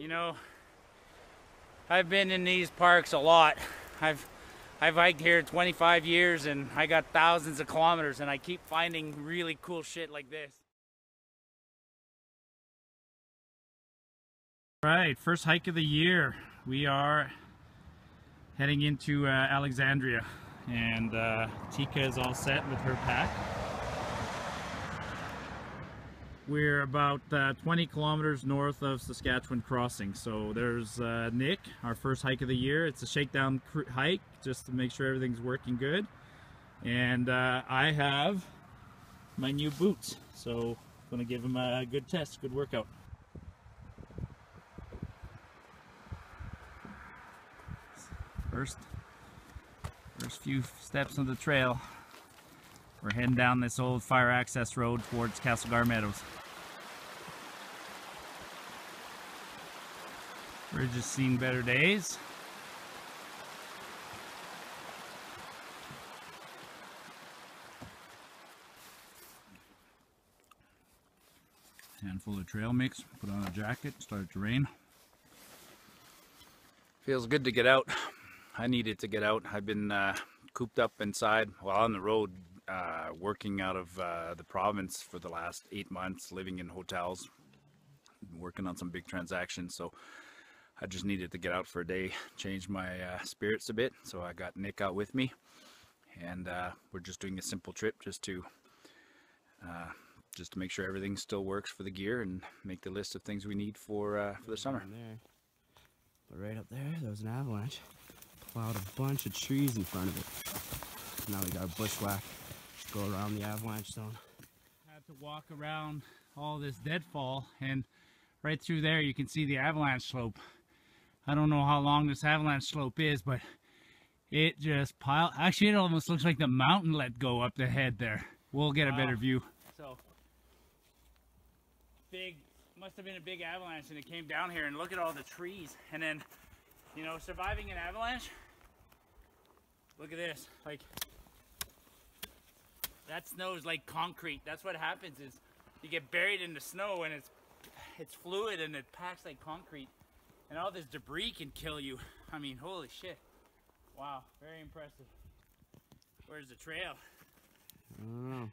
You know, I've been in these parks a lot. I've hiked here 25 years and I got thousands of kilometers, and I keep finding really cool shit like this. All right, first hike of the year. We are heading into Alexandria, and Tika is all set with her pack. We're about 20 kilometers north of Saskatchewan Crossing. So there's Nick, our first hike of the year. It's a shakedown hike just to make sure everything's working good. And I have my new boots, so I'm gonna give them a good test, good workout. First few steps on the trail. We're heading down this old fire access road towards Castlegar Meadows. We're just seeing better days. Handful of trail mix, put on a jacket, started to rain. Feels good to get out. I needed to get out. I've been cooped up inside while on the road, working out of the province for the last 8 months, living in hotels, working on some big transactions. So I just needed to get out for a day, change my spirits a bit. So I got Nick out with me, and we're just doing a simple trip just to make sure everything still works for the gear and make the list of things we need for the summer. But right up there was an avalanche. Plowed a bunch of trees in front of it. Now we got a bushwhack. Just go around the avalanche zone. Had to walk around all this deadfall, and right through there you can see the avalanche slope. I don't know how long this avalanche slope is, but it just piled. Actually, it almost looks like the mountain let go up the head there. We'll get a better view. So big, must have been a big avalanche, and it came down here, and look at all the trees. And then, you know, surviving an avalanche, look at this, like, that snow is like concrete. That's what happens, is you get buried in the snow and it's fluid and it packs like concrete, and all this debris can kill you. I mean, holy shit. Wow, very impressive. Where's the trail? I don't know.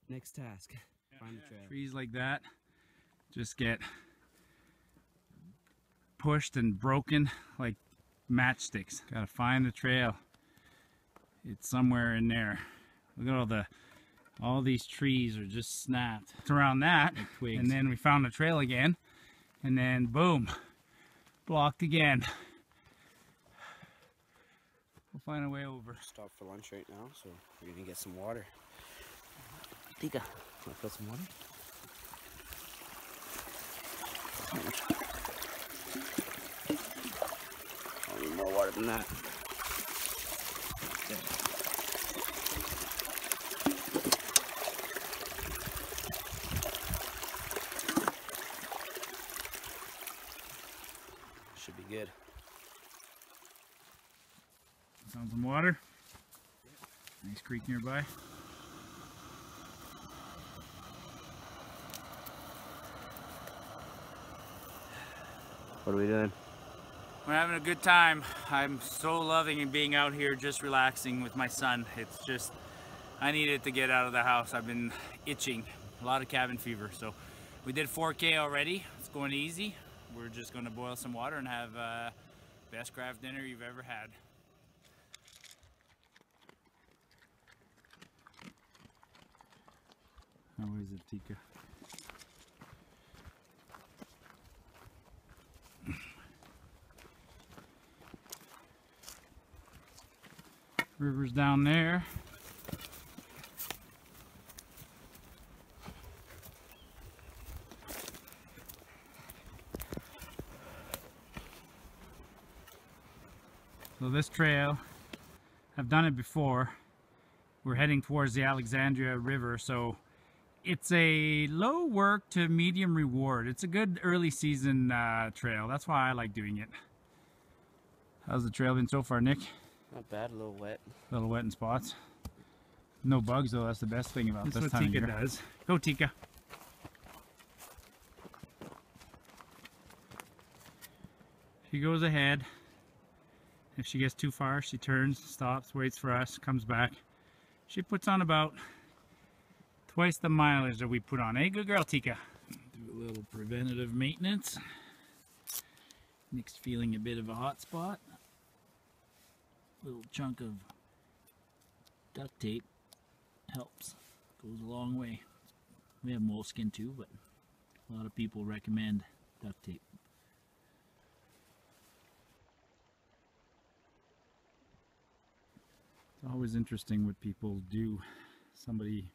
Next task, find the trail. Trees like that just get pushed and broken like matchsticks. Gotta find the trail. It's somewhere in there. Look at all these trees are just snapped. It's around that, like, and then we found the trail again, and then boom, blocked again. We'll find a way over. Stop for lunch right now, so we're gonna get some water. Tika, wanna fill some water? I'll need more water than that. Should be good. Found some water. Nice creek nearby. What are we doing? We're having a good time. I'm so loving being out here just relaxing with my son. It's just, I needed to get out of the house. I've been itching, a lot of cabin fever. So we did 4K already. It's going easy. We're just going to boil some water and have best craft dinner you've ever had. How is it, Tika? River's down there. So this trail, I've done it before. We're heading towards the Alexandria River, so it's a low work to medium reward. It's a good early season trail. That's why I like doing it. How's the trail been so far, Nick? Not bad, a little wet. A little wet in spots. No bugs though, that's the best thing about this time of year. That's what Tika does. Go Tika. She goes ahead. If she gets too far, she turns, stops, waits for us, comes back. She puts on about twice the mileage that we put on. Hey, good girl, Tika. Do a little preventative maintenance. Nick's feeling a bit of a hot spot. Little chunk of duct tape helps. Goes a long way. We have moleskin too, but a lot of people recommend duct tape. It's always interesting what people do. Somebody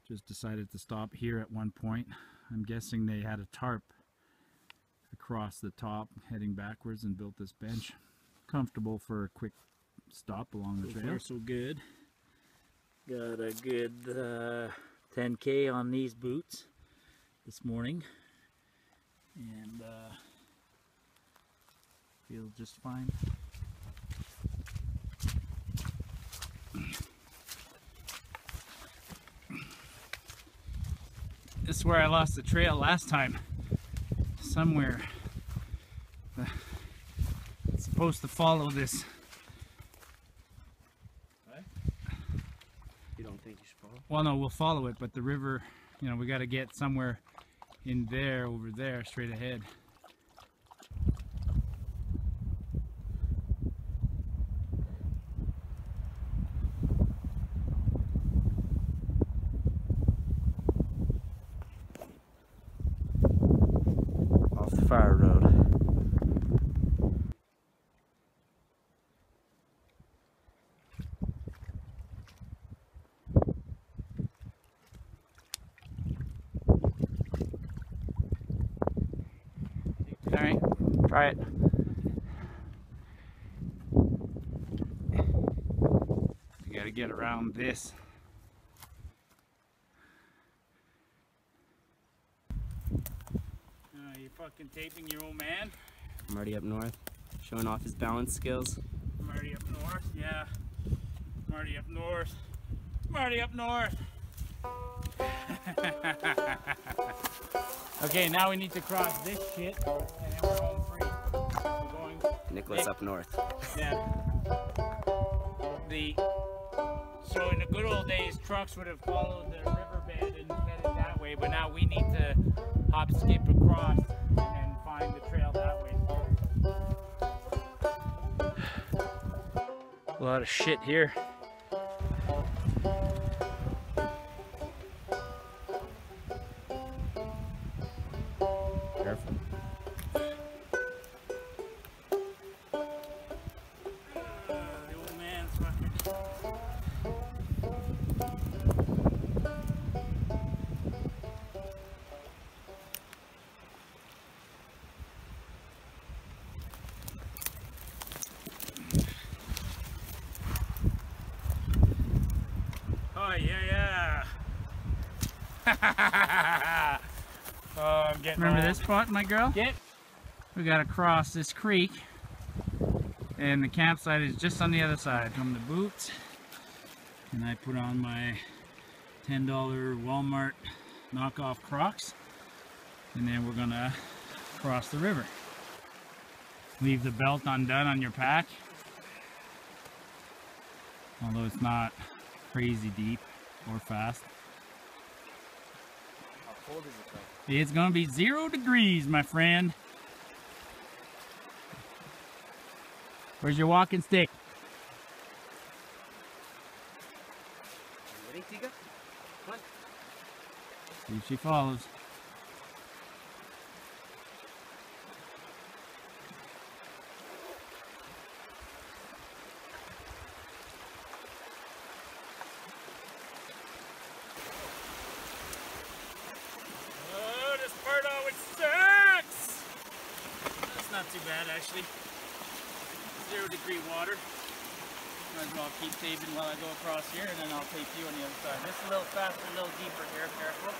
just decided to stop here at one point. I'm guessing they had a tarp across the top heading backwards and built this bench. Comfortable for a quick stop along the trail. So far so good. Got a good 10K on these boots this morning, and feel just fine. This is where I lost the trail last time. Somewhere. It's supposed to follow this. What? You don't think you should follow? Well, no, we'll follow it, but the river, you know, we got to get somewhere in there, over there, straight ahead. Off the fire road. Alright, try it. You gotta get around this. You fucking taping your old man? Marty up north, showing off his balance skills. Marty up north, yeah. Marty up north. Marty up north. Okay, now we need to cross this shit, and then we're home free. We're going Nicholas up north. Yeah. So in the good old days, trucks would have followed the riverbed and headed that way, but now we need to hop, skip across and find the trail that way. A lot of shit here. Careful. The old man's fucking... Oh, yeah. Oh, I'm getting Remember old. This spot, my girl? Yep. We gotta cross this creek, and the campsite is just on the other side. From the boots, and I put on my $10 Walmart knockoff Crocs, and then we're gonna cross the river. Leave the belt undone on your pack, although it's not crazy deep or fast. How cold is it though? It's gonna be 0 degrees, my friend. Where's your walking stick? Ready, Tika? Come on. See if she follows. Oh, this part always sucks! That's not too bad, actually. 0 degree water. Might as well keep taping while I go across here, and then I'll tape you on the other side. This is a little faster, a little deeper here. Careful.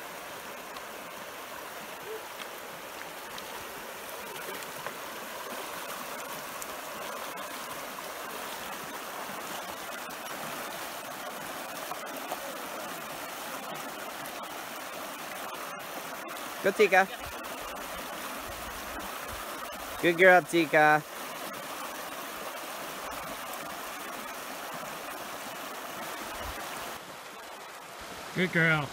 Go, Tika. Good girl, Tika. Good girl.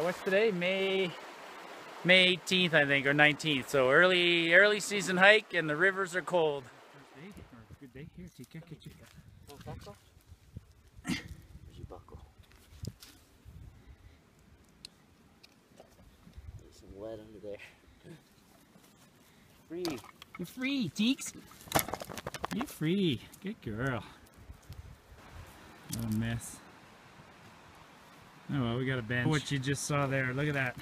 What's today? May 18th, I think, or 19th. So early season hike, and the rivers are cold. Good day. Here, Tika, get you. Buckle? Where's your buckle? There's some lead under there. Free. You're free, Teeks. You're free. Good girl. Oh, mess. Oh well, we got a bench. What you just saw there, look at that.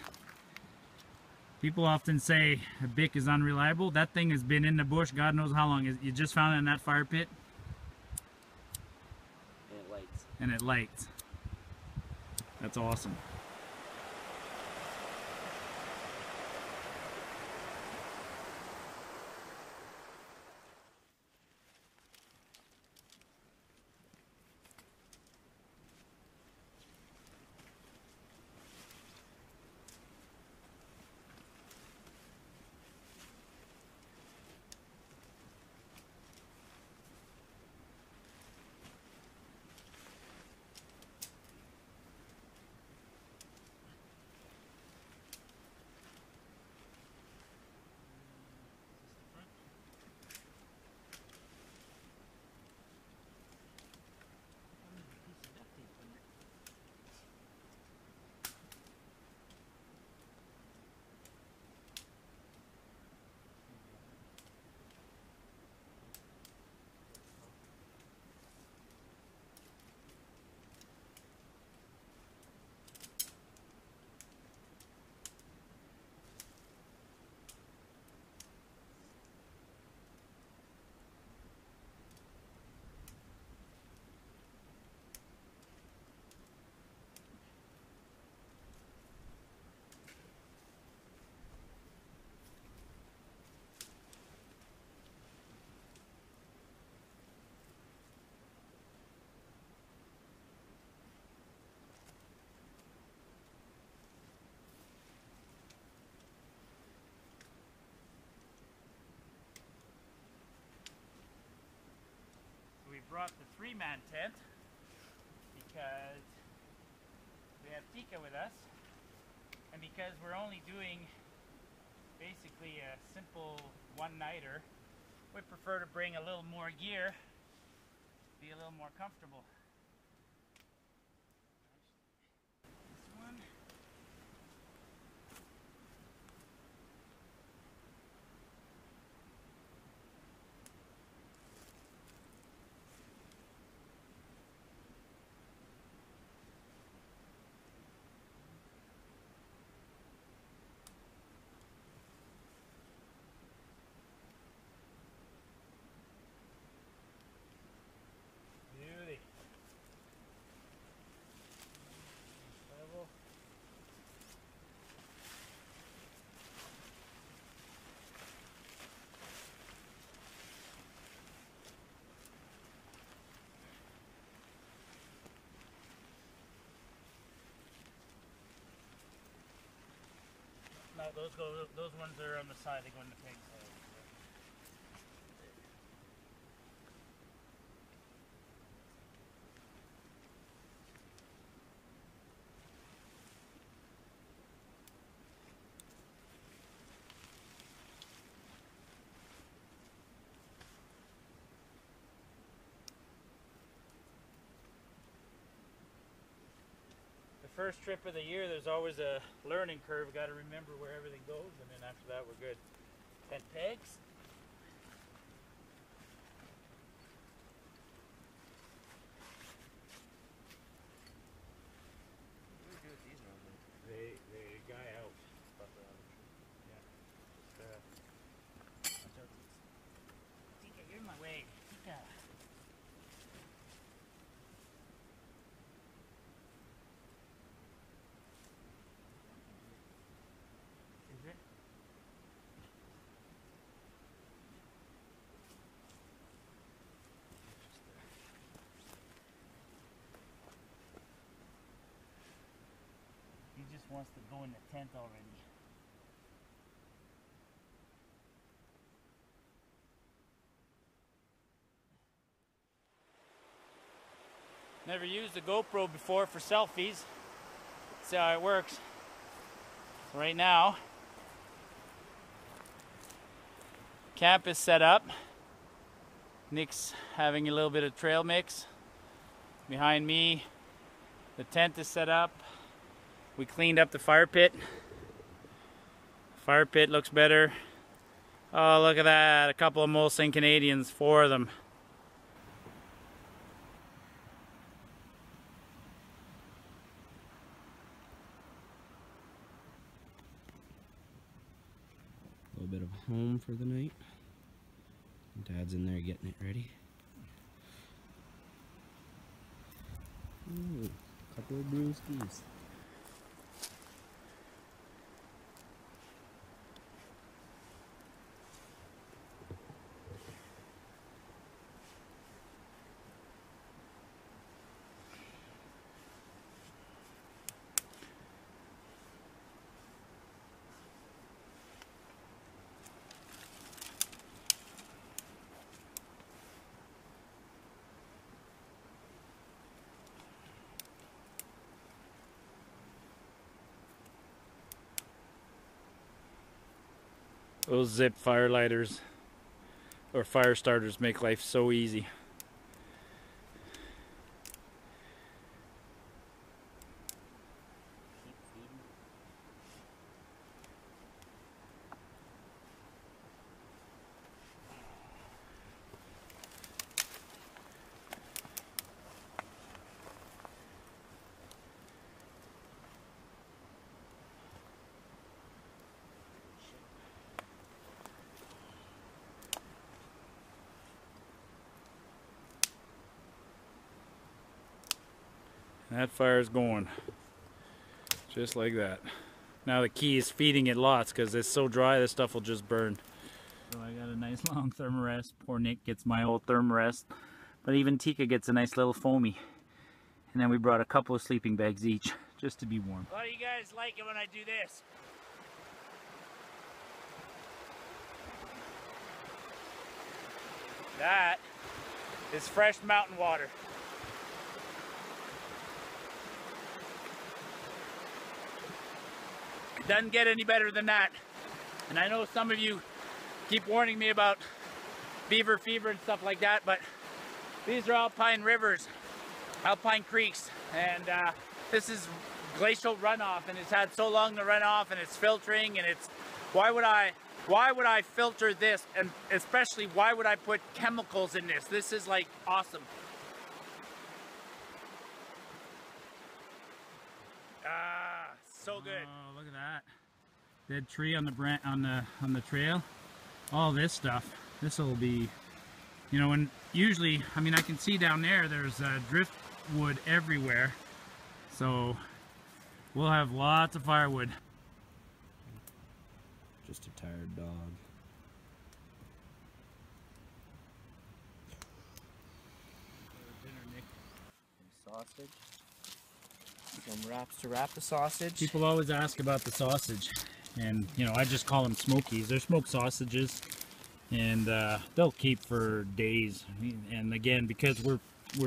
People often say a bick is unreliable. That thing has been in the bush God knows how long. You just found it in that fire pit. And it lights. And it lights. That's awesome. We brought the 3-man tent because we have Tika with us, and because we're only doing basically a simple one-nighter, we prefer to bring a little more gear, be a little more comfortable. This one. Beauty. Level. No, those ones are on the side, they go in the pig's head. First trip of the year, there's always a learning curve. Got to remember where everything goes, and then after that, we're good. Tent pegs. What do we do with these normally? They guy out. Yeah. Watch out. Tika, you're in my way. Tika. Is it? wants to go in the tent already. Never used a GoPro before for selfies. See how it works. So right now, camp is set up. Nick's having a little bit of trail mix. Behind me, the tent is set up. We cleaned up the fire pit. Fire pit looks better. Oh, look at that. A couple of Molson Canadians, 4 of them. A little bit of home for the night. Dad's in there getting it ready. Ooh, couple of brewskis. Those zip fire lighters or fire starters make life so easy. That fire's going just like that. Now the key is feeding it lots because it's so dry this stuff will just burn. So I got a nice long thermarest. Poor Nick gets my old thermarest, but even Tika gets a nice little foamy. And then we brought a couple of sleeping bags each just to be warm. How do you guys like it when I do this? That is fresh mountain water. It doesn't get any better than that. And I know some of you keep warning me about beaver fever and stuff like that, but these are alpine rivers, alpine creeks, and this is glacial runoff, and it's had so long to run off, and it's filtering, and it's why would I filter this, and especially why would I put chemicals in this? This is like awesome. So good. Oh, look at that. Dead tree on the on the trail. All this stuff. This will be, you know, and usually, I mean, I can see down there, there's driftwood everywhere. So we'll have lots of firewood. Just a tired dog. Dinner, Nick. Sausage. Some wraps to wrap the sausage. People always ask about the sausage, and you know, I just call them smokies. They're smoked sausages, and they'll keep for days. And again, because we're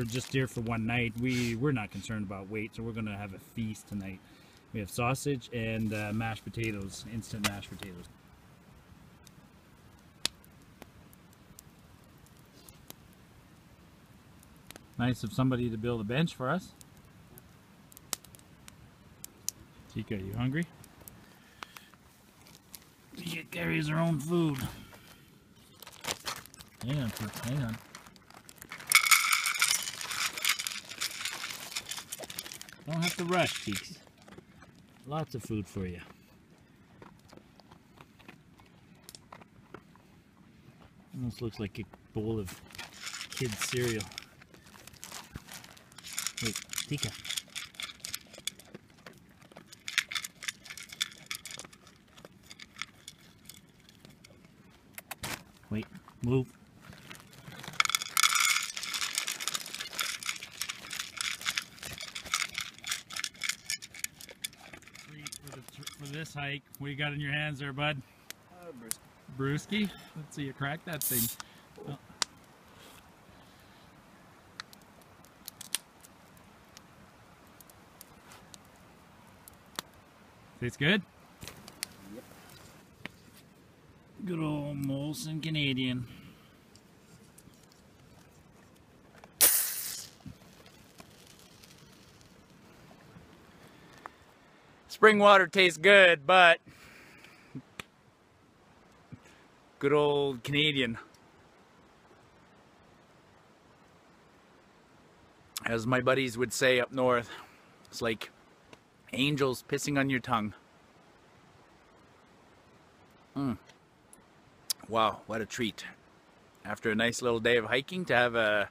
just here for one night, we're not concerned about weight, so we're gonna have a feast tonight. We have sausage and mashed potatoes, instant mashed potatoes. Nice of somebody to build a bench for us. Tika, you hungry? She carries her own food. Hang on, hang on. Don't have to rush, cheeks. Lots of food for you. Almost looks like a bowl of kids' cereal. Wait, Tika. Wait, move. Sleep, we're this hike. What do you got in your hands there, bud? Brewski. Let's see you crack that thing. Oh. Tastes good? Yep. Good old Molson Canadian. Spring water tastes good, but good old Canadian. As my buddies would say up north, it's like angels pissing on your tongue. Wow, what a treat. After a nice little day of hiking, to have a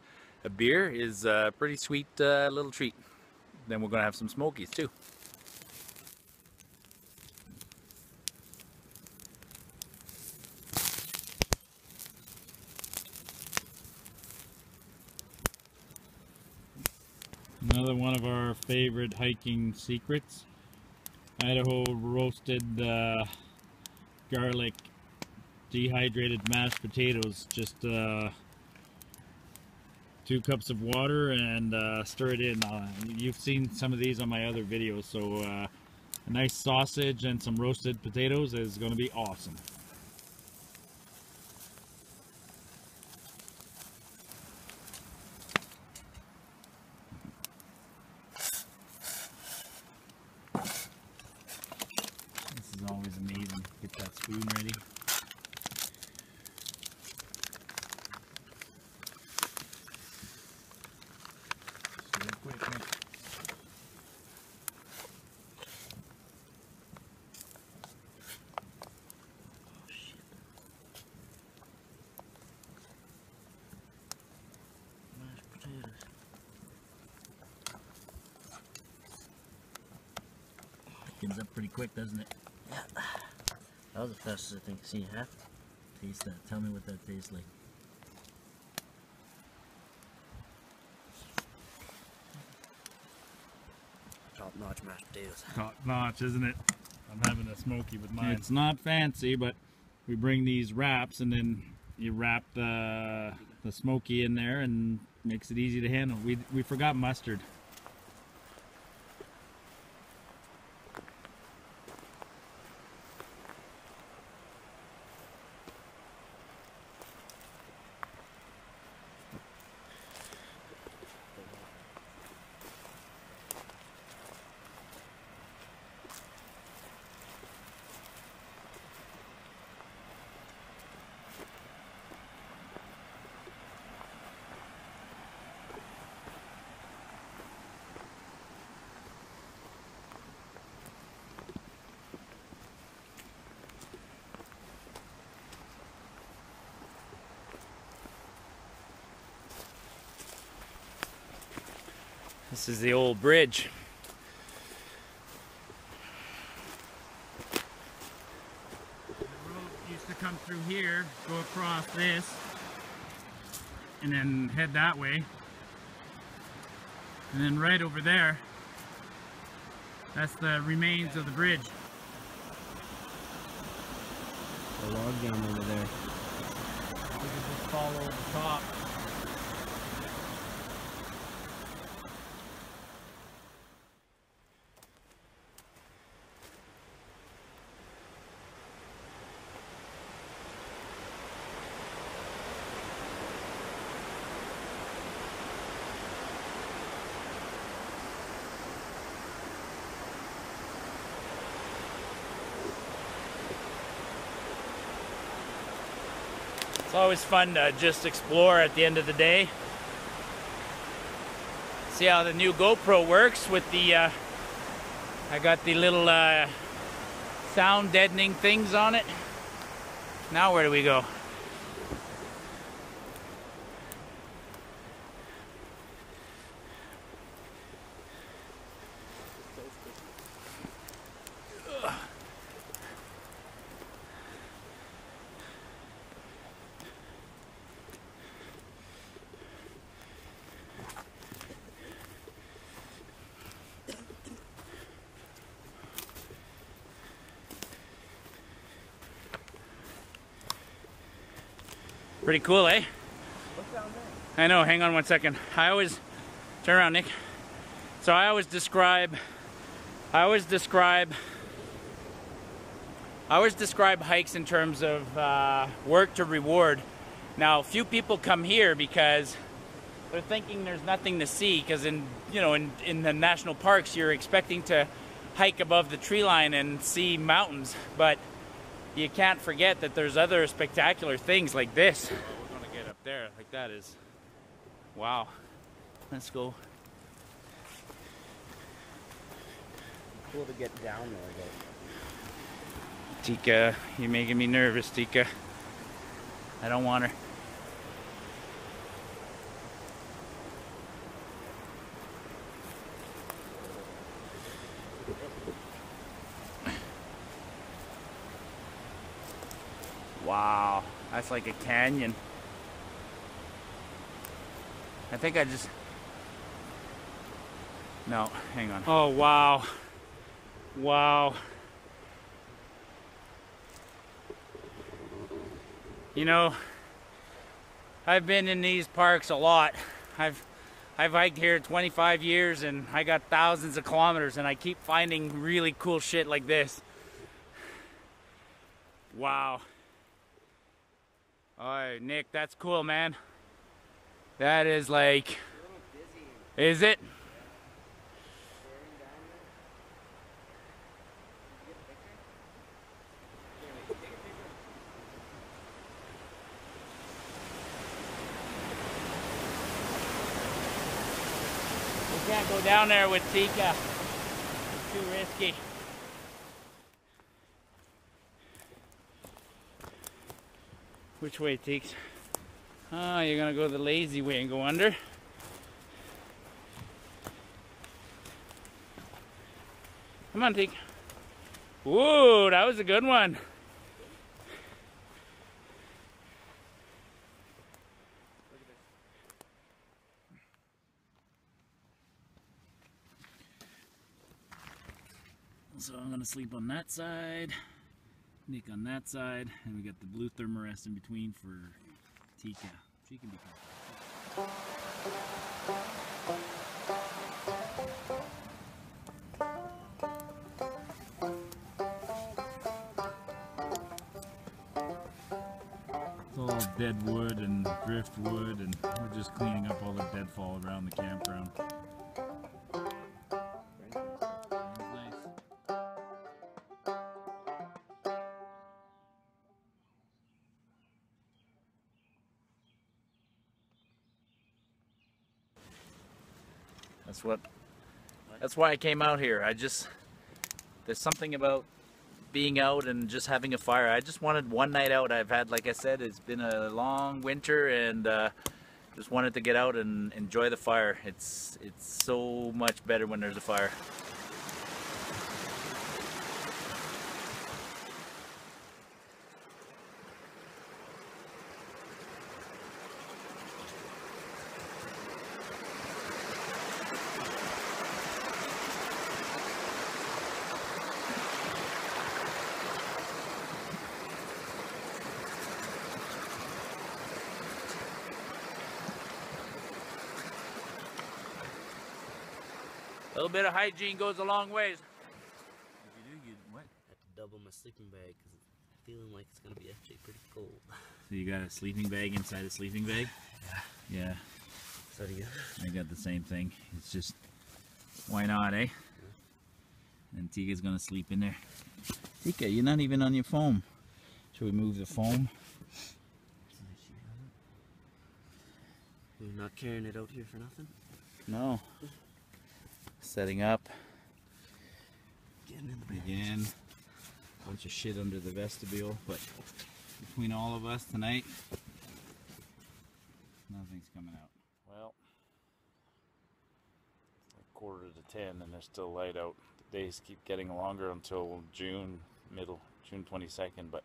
beer is a pretty sweet little treat. Then we're going to have some smokies too. Another one of our favorite hiking secrets. Idaho roasted garlic dehydrated mashed potatoes. Just 2 cups of water and stir it in. You've seen some of these on my other videos, so a nice sausage and some roasted potatoes is going to be awesome. Always amazing. Get that spoon ready. So quick, man. Oh shit. Mashed potatoes. Thickens up pretty quick, doesn't it? Yeah. That was the fastest I think I've seen it happen. Taste that. Tell me what that tastes like. Top-notch mashed potatoes. Top notch, isn't it? I'm having a smoky with mine. It's not fancy, but we bring these wraps and then you wrap the smoky in there and makes it easy to handle. We forgot mustard. This is the old bridge. The road used to come through here, go across this, and then head that way. And then right over there, that's the remains of the bridge. A log jam over there. We can just follow the top. It's always fun to just explore at the end of the day. See how the new GoPro works with the, I got the little sound deadening things on it. Now where do we go? Pretty cool, eh? What's down there? I know, hang on 1 second. I always, turn around, Nick. So I always describe hikes in terms of work to reward. Now, few people come here because they're thinking there's nothing to see, because in the national parks you're expecting to hike above the tree line and see mountains, but you can't forget that there's other spectacular things like this. Well, we're gonna get up there, like that is, wow. Let's go. Cool to get down there, though. Tika, you're making me nervous, Tika. I don't want her. Wow, that's like a canyon. I think I just... No, hang on. Oh, wow. Wow. You know, I've been in these parks a lot. I've hiked here 25 years and I got thousands of kilometers, and I keep finding really cool shit like this. Wow. Alright, Nick, that's cool, man. That is like... Is it? We can't go down there with Tika. It's too risky. Which way, Teeks? Oh, you're gonna go the lazy way and go under. Come on, Teek. Whoa, that was a good one. So I'm gonna sleep on that side, Nick on that side, and we got the blue thermarest in between for Tika. She can be comfortable. It's all dead wood and driftwood, and we're just cleaning up all the deadfall around the campground. That's why I came out here. There's something about being out and just having a fire. I just wanted one night out. I've had, like I said, it's been a long winter, and just wanted to get out and enjoy the fire. It's so much better when there's a fire. A little bit of hygiene goes a long ways. If you do, you what? I have to double my sleeping bag because I'm feeling like it's gonna be actually pretty cold. So you got a sleeping bag inside a sleeping bag? Yeah. Yeah. So do you? I got the same thing. It's just, why not, eh? Yeah. And Tika's gonna sleep in there. Tika, you're not even on your foam. Should we move the foam? We're not carrying it out here for nothing? No. Setting up. Getting in the bag. Again. Bunch of shit under the vestibule, but between all of us tonight, nothing's coming out. Well, it's like 9:45 and there's still light out. The days keep getting longer until June 22nd, but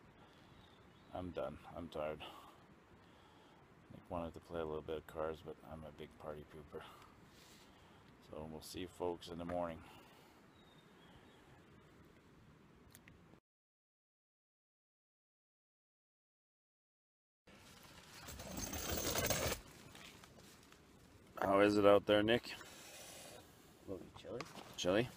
I'm done. I'm tired. Nick wanted to play a little bit of cards, but I'm a big party pooper. So we'll see you folks in the morning. How is it out there, Nick? A little bit chilly. Chilly?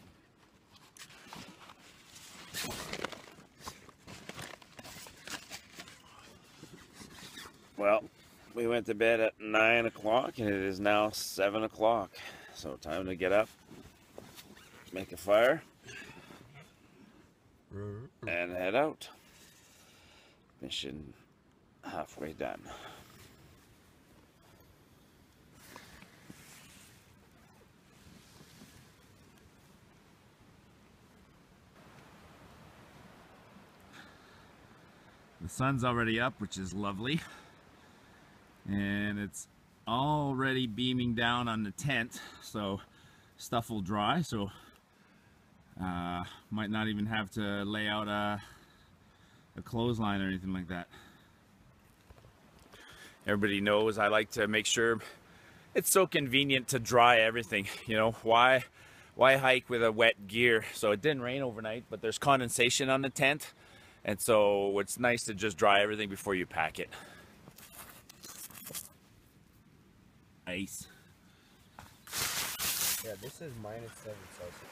Well, we went to bed at 9 o'clock and it is now 7 o'clock. So time to get up, make a fire, and head out. Mission halfway done. The sun's already up, which is lovely. And it's already beaming down on the tent, so stuff will dry, so might not even have to lay out a clothesline or anything like that. Everybody knows I like to make sure it's so convenient to dry everything. You know, why hike with a wet gear? So it didn't rain overnight, but there's condensation on the tent, and so it's nice to just dry everything before you pack it. Ice. Yeah, this is -7 Celsius.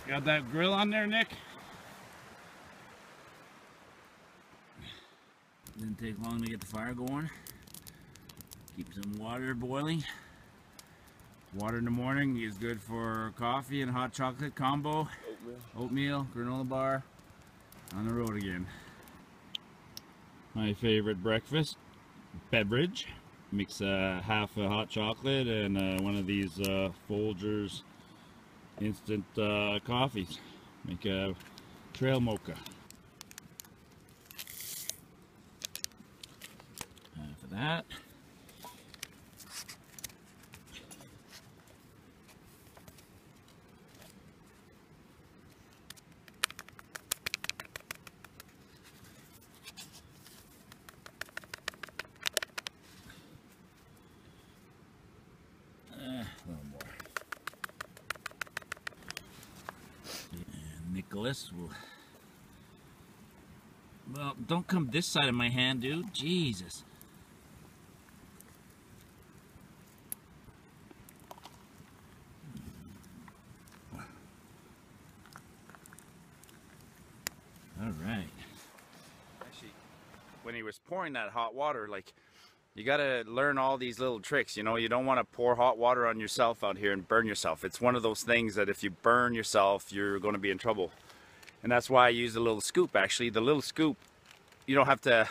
Got that grill on there, Nick? Didn't take long to get the fire going. Keep some water boiling. Water in the morning is good for coffee and hot chocolate combo. Oatmeal, granola bar. On the road again. My favorite breakfast beverage. Mix half a hot chocolate and one of these Folgers instant coffees. Make a trail mocha. Half of that. A little more. And Nicholas will... Well, don't come this side of my hand, dude. Jesus. All right. Actually, when he was pouring that hot water, like, you gotta learn all these little tricks. You know, you don't want to pour hot water on yourself out here and burn yourself. It's one of those things that if you burn yourself, you're going to be in trouble. And that's why I use a little scoop. Actually, the little scoop, you don't have to,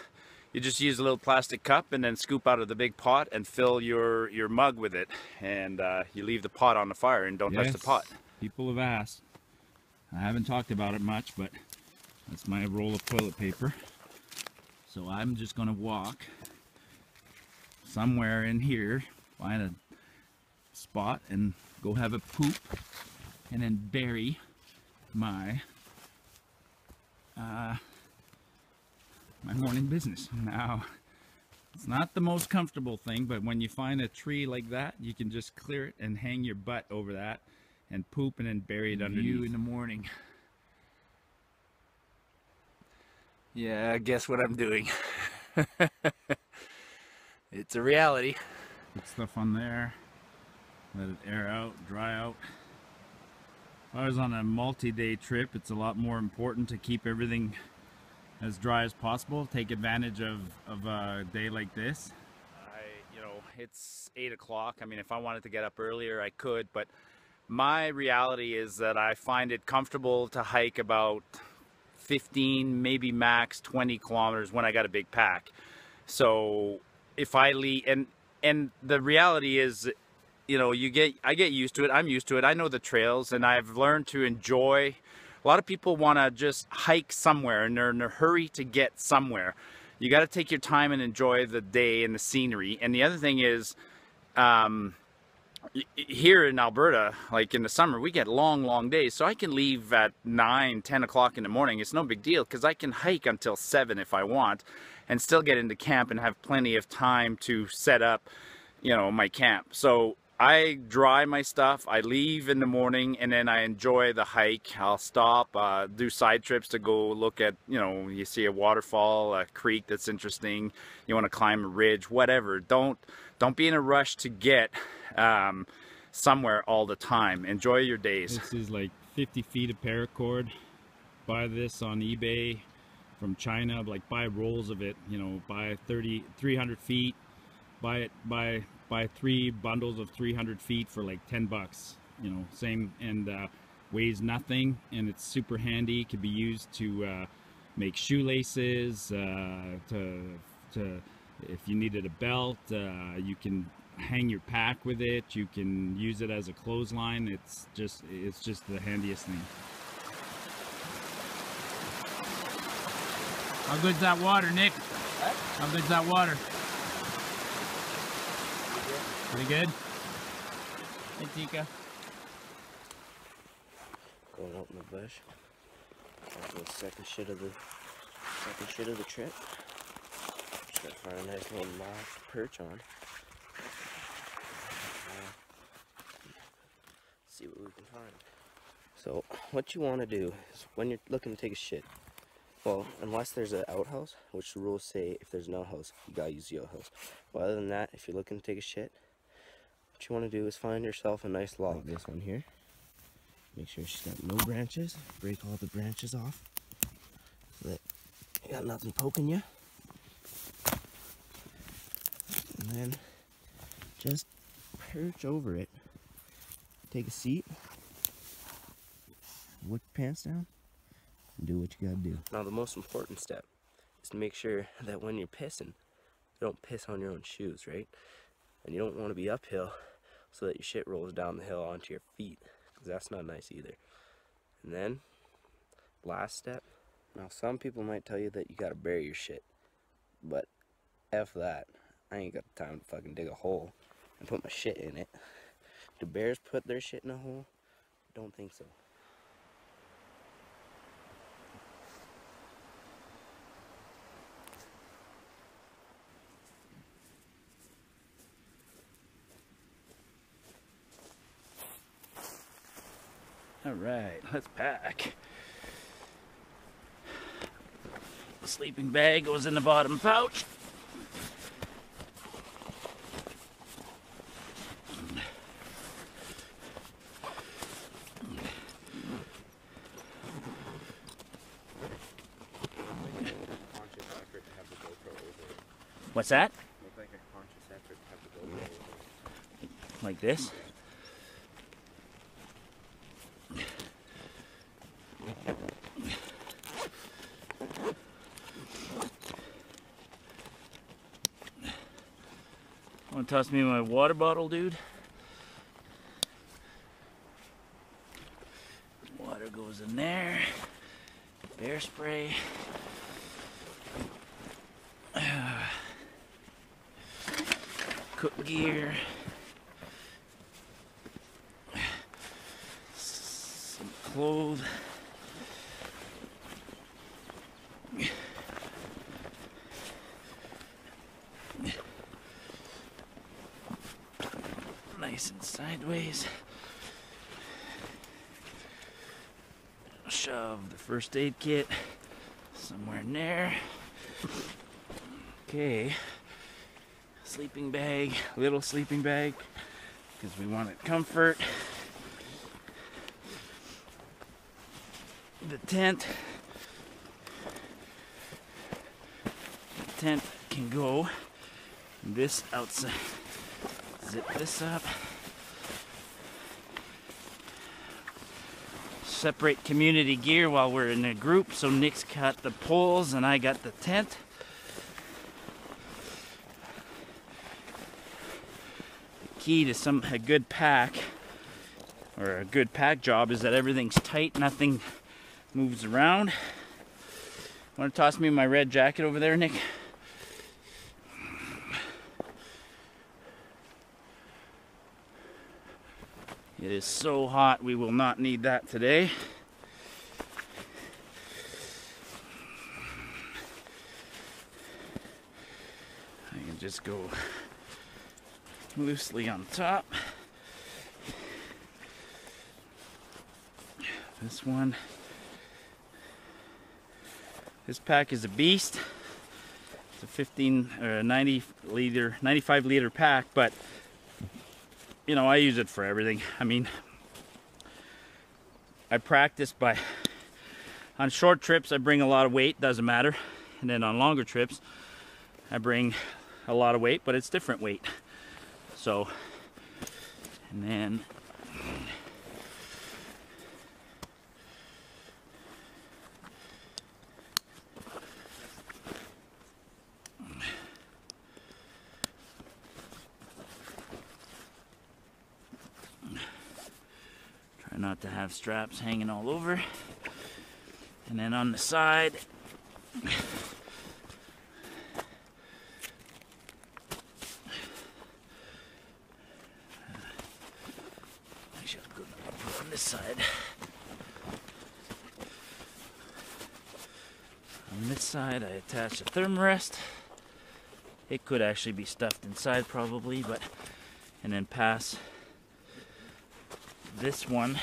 you just use a little plastic cup and then scoop out of the big pot and fill your mug with it. And you leave the pot on the fire and don't touch the pot. People have asked. I haven't talked about it much, but that's my roll of toilet paper. So I'm just going to walk somewhere in here, find a spot and go have a poop and then bury my my morning business. Now, it's not the most comfortable thing, but when you find a tree like that, you can just clear it and hang your butt over that and poop and then bury it underneath. You in the morning. Yeah, guess what I'm doing. It's a reality. Put stuff on there, let it air out, dry out. If I was on a multi-day trip, it's a lot more important to keep everything as dry as possible. Take advantage of a day like this. You know, it's 8 o'clock. I mean, if I wanted to get up earlier, I could, but my reality is that I find it comfortable to hike about 15, maybe max 20 kilometers when I got a big pack. So if I leave, and the reality is, you know, I get used to it. I'm used to it. I know the trails, and I've learned to enjoy. A lot of people want to just hike somewhere, and they're in a hurry to get somewhere. You got to take your time and enjoy the day and the scenery. And the other thing is, here in Alberta, like in the summer, we get long days, so I can leave at 9-10 o'clock in the morning. It's no big deal because I can hike until 7 if I want and still get into camp and have plenty of time to set up, you know, my camp. So I dry my stuff, I leave in the morning, and then I enjoy the hike. I'll stop, do side trips to go look at, you know, you see a waterfall, a creek that's interesting, you want to climb a ridge, whatever. Don't be in a rush to get somewhere all the time. Enjoy your days. This is like 50 feet of paracord. Buy this on eBay from China, like buy rolls of it, you know, buy 300 feet, buy 3 bundles of 300 feet for like 10 bucks, you know, same, and weighs nothing, and it's super handy. It can be used to make shoelaces, if you needed a belt, you can hang your pack with it, you can use it as a clothesline. It's just the handiest thing. How good's that water, Nick? How good's that water? Pretty good? Hey, Tika. Going out in the bush. That's the second shit of the trip. Just gotta find a nice little log to perch on. See what we can find. So what you want to do is when you're looking to take a shit, well, unless there's an outhouse, which the rules say if there's no outhouse, you gotta use the outhouse. But other than that, if you're looking to take a shit, what you want to do is find yourself a nice log. Like this one here. Make sure she's got no branches. Break all the branches off so that you got nothing poking you. And then just perch over it. Take a seat. Whip your pants down. And do what you gotta do. Now the most important step is to make sure that when you're pissing, you don't piss on your own shoes, right? And you don't want to be uphill so that your shit rolls down the hill onto your feet, because that's not nice either. And then, last step. Now some people might tell you that you gotta bury your shit, but F that. I ain't got the time to fucking dig a hole and put my shit in it. Do bears put their shit in a hole? Don't think so. All right, let's pack. The sleeping bag goes in the bottom pouch. What's that? Look like a conscious effort to have the GoPro over. Like this? Want to toss me my water bottle, dude? Water goes in there. Bear spray. Cook gear. Some clothes. Nice and sideways. Shove the first aid kit somewhere in there. Okay. Sleeping bag, little sleeping bag, because we wanted comfort. The tent. The tent can go this outside. Zip this up. Separate community gear while we're in a group. So Nick's got the poles and I got the tent. The key to a good pack, or a good pack job, is that everything's tight, nothing moves around. Want to toss me my red jacket over there, Nick? It is so hot, we will not need that today. I can just go loosely on top. This one. This pack is a beast. It's a 15 or 95 liter pack, but you know, I use it for everything. I mean, I practice by, on short trips I bring a lot of weight, doesn't matter. And then on longer trips I bring a lot of weight, but it's different weight. So, and then try not to have straps hanging all over. And then on the side, I should go put on this side. On this side, I attach a thermarest. It could actually be stuffed inside probably, but and then pass this one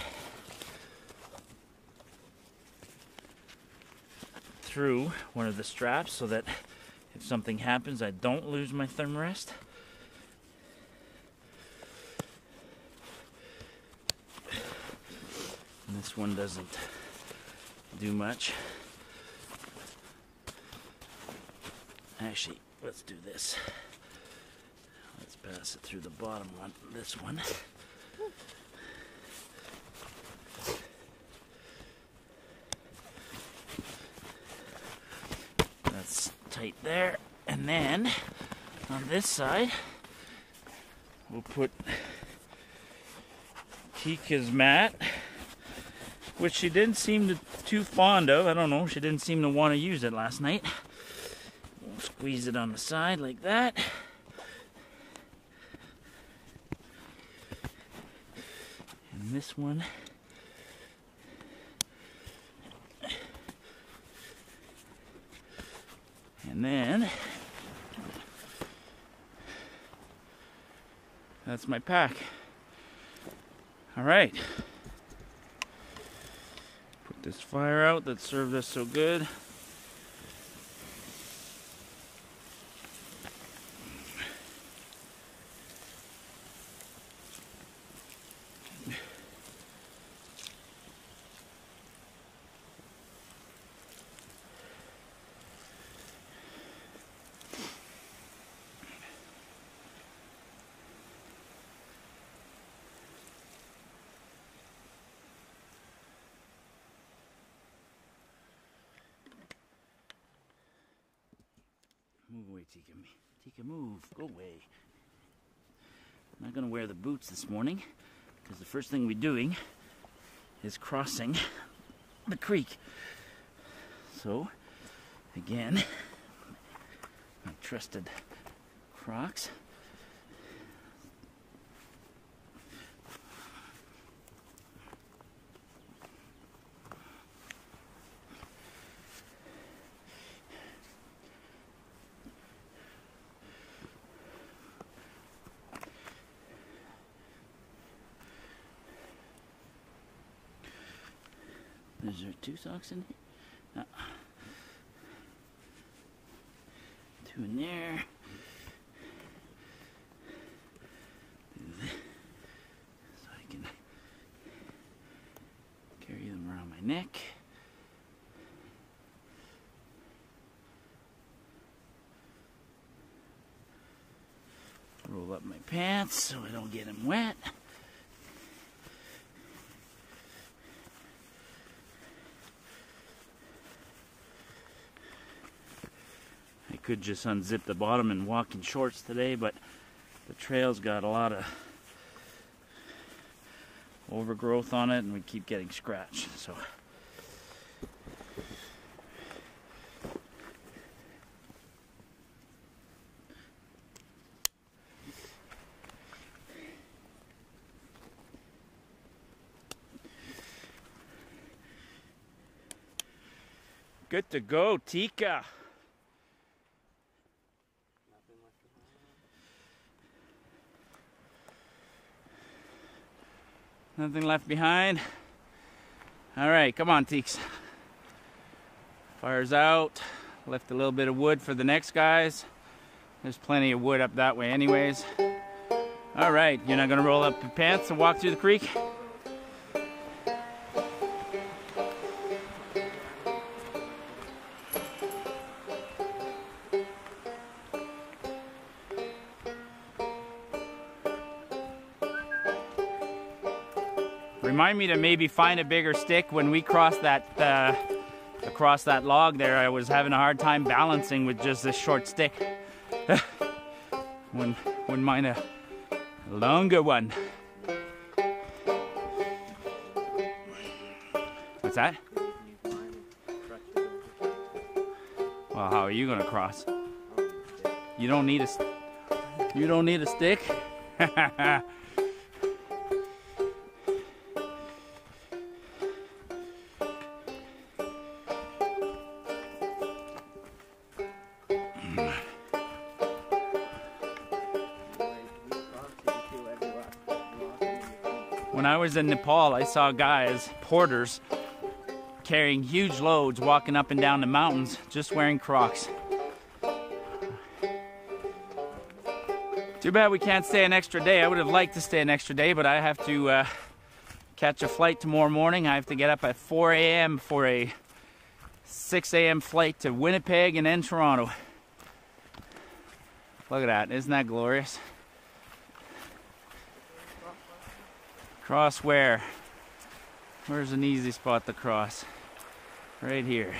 through one of the straps so that if something happens, I don't lose my thermarest. And this one doesn't do much. Actually, let's do this. Let's pass it through the bottom one, this one. That's tight there. And then on this side, we'll put Kika's mat, which she didn't seem too fond of. I don't know, she didn't seem to want to use it last night. We'll squeeze it on the side like that. And this one, and then that's my pack. All right. Put this fire out that served us so good. Move away, Tika. Tika, move. Go away. I'm not going to wear the boots this morning because the first thing we're doing is crossing the creek. So, again, my trusted Crocs. Is there 2 socks in here? No. 2 in there. Do this so I can carry them around my neck. Roll up my pants so I don't get them wet. Could just unzip the bottom and walk in shorts today, but the trail's got a lot of overgrowth on it and we keep getting scratched, so Good to go, Tika. Nothing left behind. All right, come on, Teeks. Fire's out. Left a little bit of wood for the next guys. There's plenty of wood up that way anyways. All right, you're not gonna roll up your pants and walk through the creek? Remind me to maybe find a bigger stick. When we crossed that across that log there, I was having a hard time balancing with just this short stick. Wouldn't mind a longer one. What's that? Well, how are you gonna cross? You don't need a stick. When I was in Nepal, I saw guys, porters, carrying huge loads, walking up and down the mountains, just wearing Crocs. Too bad we can't stay an extra day. I would have liked to stay an extra day, but I have to catch a flight tomorrow morning. I have to get up at 4 a.m. for a 6 a.m. flight to Winnipeg and then Toronto. Look at that, isn't that glorious? Cross where? Where's an easy spot to cross? Right here.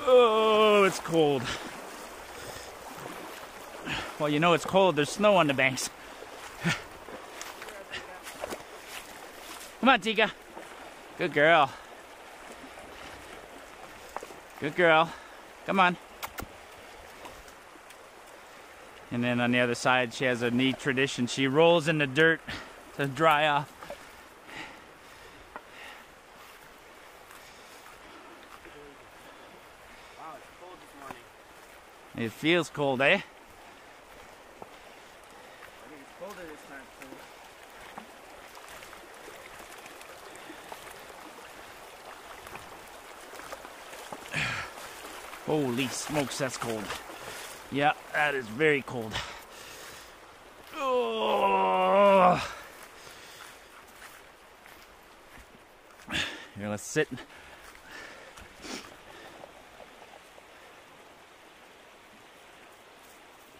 Oh, it's cold. Well, you know it's cold. There's snow on the banks. Come on, Tika. Good girl. Good girl. Come on. And then on the other side, she has a neat tradition. She rolls in the dirt to dry off. Wow, it's cold this morning. It feels cold, eh? I think it's colder this time. Holy smokes, that's cold. Yeah, that is very cold. Oh. Here, let's sit.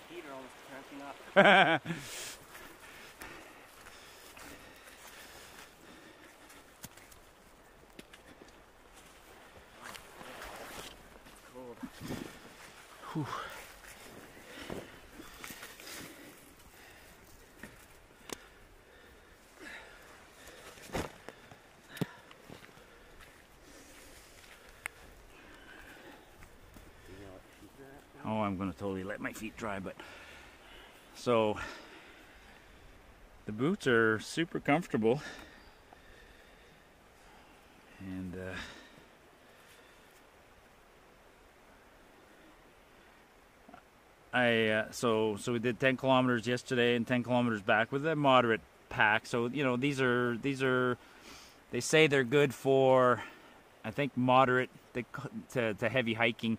Feet are almost cramping up. Cold. Whew. Oh, I'm gonna totally let my feet dry, but so the boots are super comfortable, and so we did 10 kilometers yesterday and 10 kilometers back with a moderate pack. So you know, these are they say they're good for, I think, moderate to heavy hiking.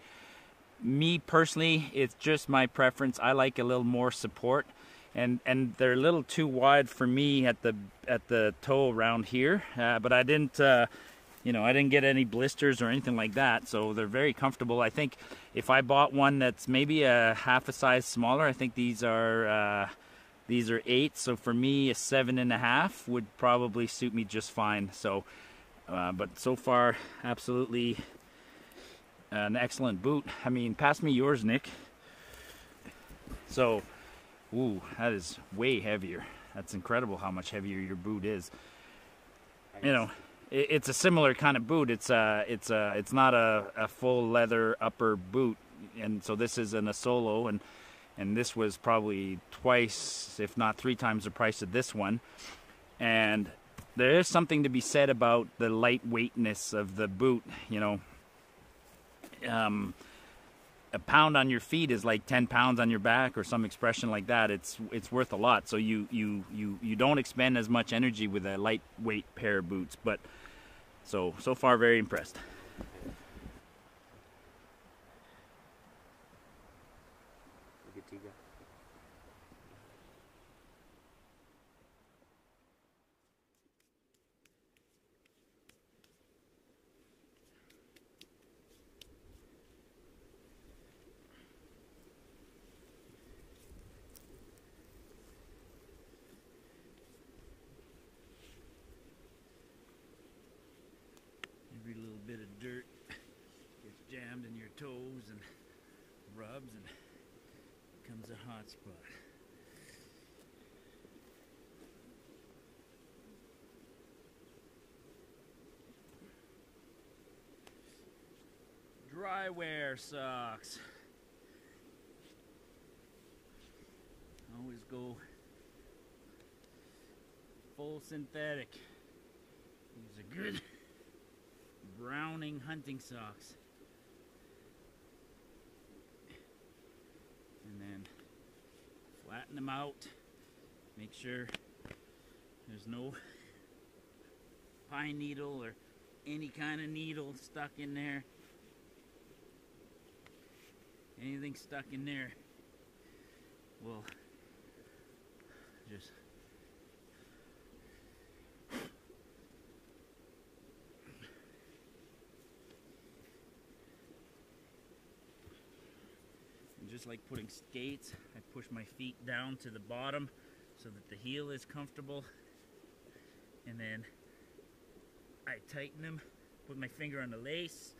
Me personally, it's just my preference. I like a little more support, and they're a little too wide for me at the toe around here. But I didn't, you know, I didn't get any blisters or anything like that. So they're very comfortable. I think if I bought one that's maybe a half a size smaller, I think these are 8. So for me, a 7.5 would probably suit me just fine. So, but so far, absolutely. An excellent boot. I mean, pass me yours, Nick. So, ooh, that is way heavier. That's incredible how much heavier your boot is. You know, it's a similar kind of boot. It's not a full leather upper boot, and so this isn't a solo. And and this was probably twice, if not 3 times the price of this one. And there is something to be said about the lightweightness of the boot. You know, a pound on your feet is like 10 pounds on your back, or some expression like that. It's worth a lot. So you don't expend as much energy with a lightweight pair of boots. But so far, very impressed. Every little bit of dirt gets jammed in your toes and rubs and becomes a hot spot. Dry wear socks. Always go full synthetic. These are good Browning hunting socks. And then flatten them out. Make sure there's no pine needle or any kind of needle stuck in there. Anything stuck in there will just like putting skates, I push my feet down to the bottom so that the heel is comfortable, and then I tighten them, put my finger on the lace,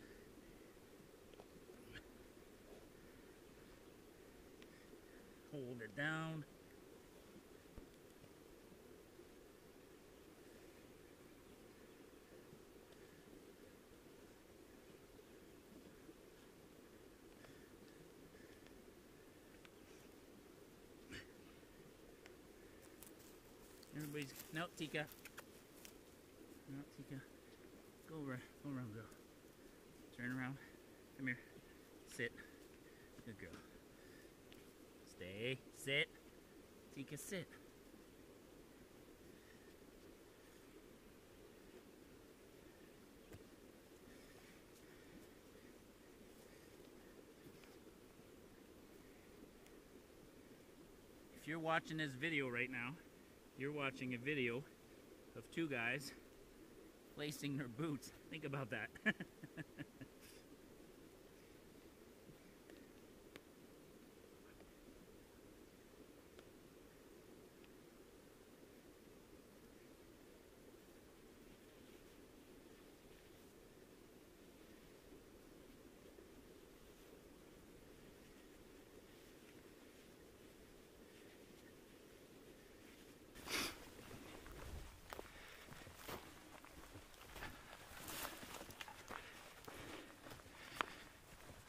hold it down, everybody's, no, Tika. No, Tika. Go around, girl. Turn around. Come here. Sit. Good girl. Stay. Sit. Tika, sit. If you're watching this video right now, you're watching a video of 2 guys lacing their boots. Think about that.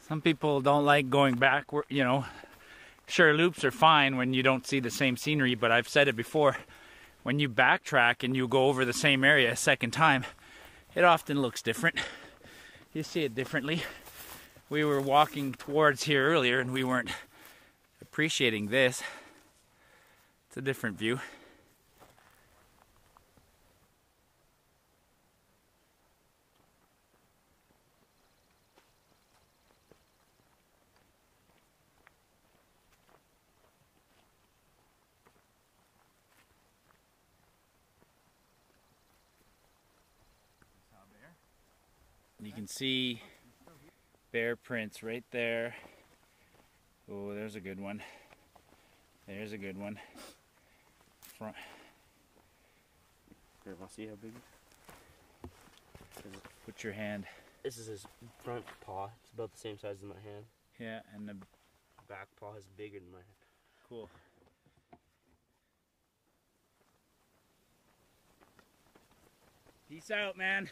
Some people don't like going back, you know. Sure, loops are fine when you don't see the same scenery, but I've said it before, when you backtrack and you go over the same area a second time, it often looks different. You see it differently. We were walking towards here earlier and we weren't appreciating this. It's a different view. You can see bear prints right there. Oh, there's a good one. There's a good one. Front. Here, want to see how big? Put your hand. This is his front paw. It's about the same size as my hand. Yeah, and the back paw is bigger than my hand. Cool. Peace out, man.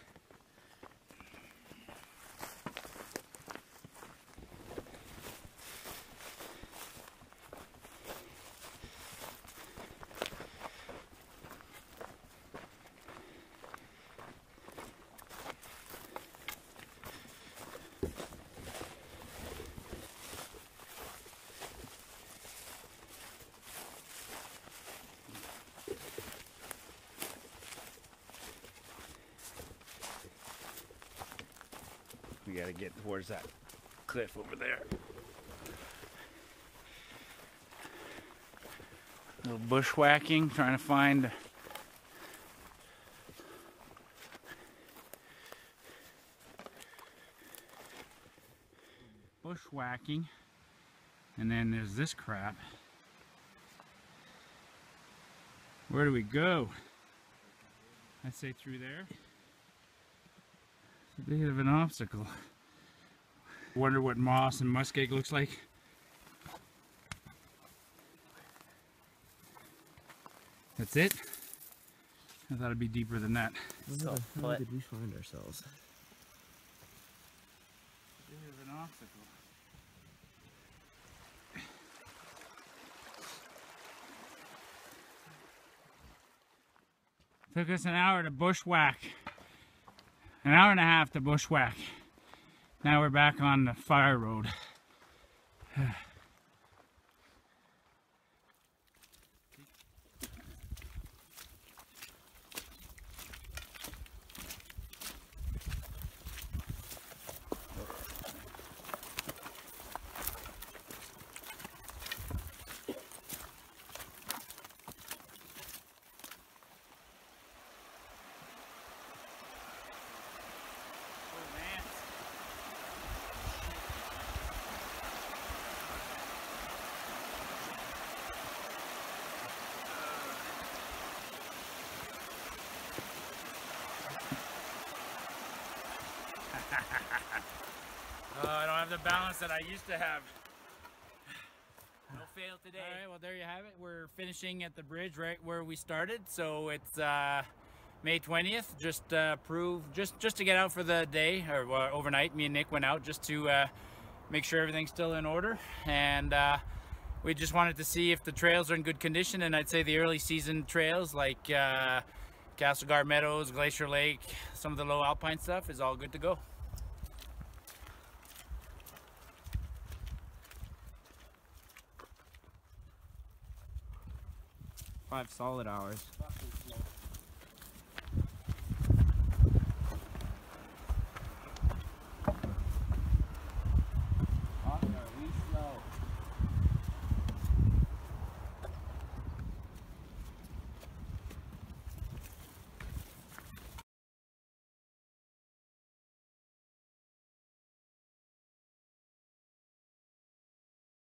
gotta get towards that cliff over there. A little bushwhacking, trying to find bushwhacking, and then there's this crap. Where do we go? I'd say through there. It's a bit of an obstacle. Wonder what moss and muskeg looks like. That's it? I thought it'd be deeper than that. So, how did we find ourselves? A bit of an obstacle. Took us an hour to bushwhack. An hour and a half to bushwhack. Now we're back on the fire road. I don't have the balance that I used to have. No fail today. All right, well there you have it. We're finishing at the bridge right where we started. So it's May 20th. Just to get out for the day or overnight. Me and Nick went out just to make sure everything's still in order, and we just wanted to see if the trails are in good condition. And I'd say the early season trails like Castlegar Meadows, Glacier Lake, some of the low alpine stuff is all good to go. 5 solid hours.